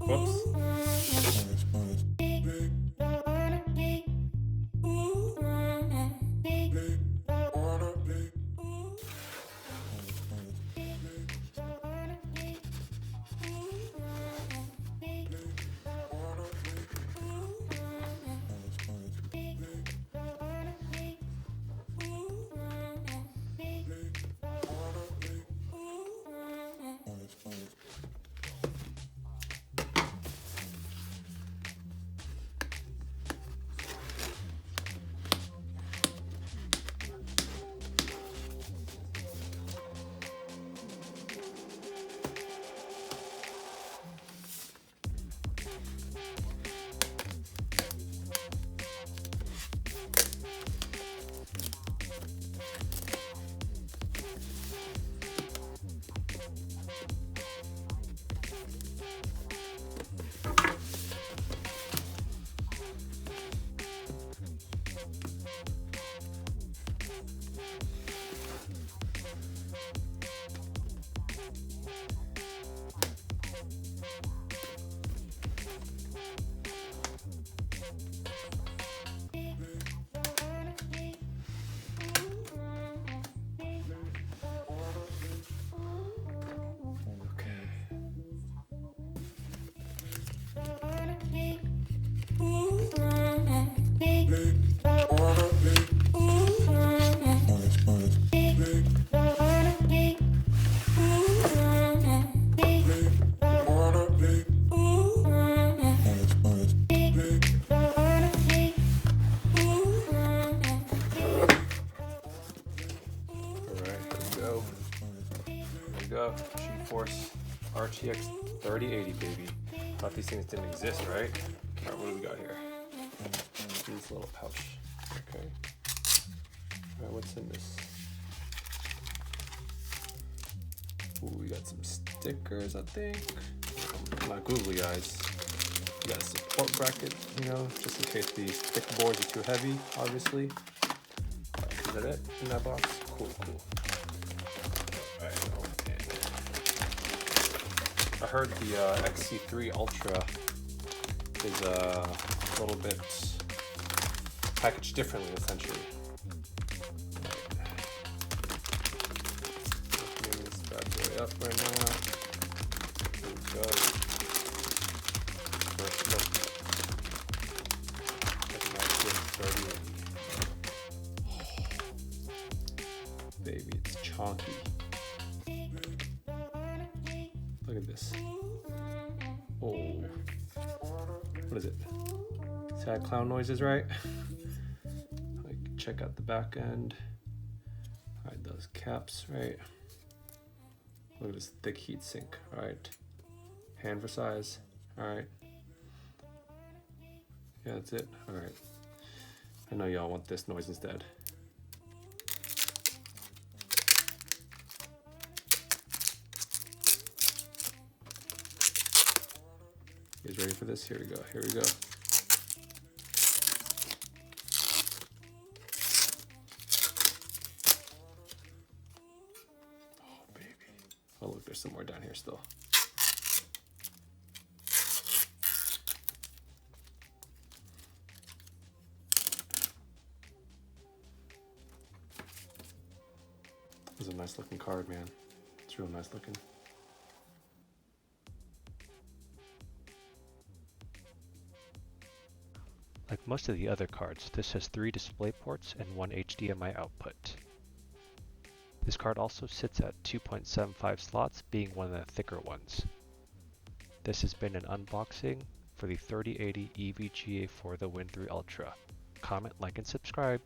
Whoops. GeForce RTX 3080, baby. Thought these things didn't exist, right? Alright, what do we got here? This little pouch. Okay. Alright, what's in this? Ooh, we got some stickers, I think. I'm not googly eyes. We got a support bracket, you know, just in case these thick boards are too heavy, obviously. Is that it in that box? Cool, cool. I heard the XC3 Ultra is a little bit packaged differently, essentially. Maybe this bad boy up right now. Here we go. First look. Baby, it's chunky. Look at this. Oh. What is it? Sad clown noises, right? Like, check out the back end. Hide those caps, right? Look at this thick heat sink, alright. Hand for size, alright. Yeah, that's it, alright. I know y'all want this noise instead. You guys ready for this? Here we go, here we go. Oh, baby. Oh, look, there's some more down here still. This is a nice looking card, man. It's real nice looking. Like most of the other cards, this has 3 display ports and 1 HDMI output. This card also sits at 2.75 slots, being one of the thicker ones. This has been an unboxing for the 3080 EVGA for the Win 3 Ultra. Comment, like, and subscribe.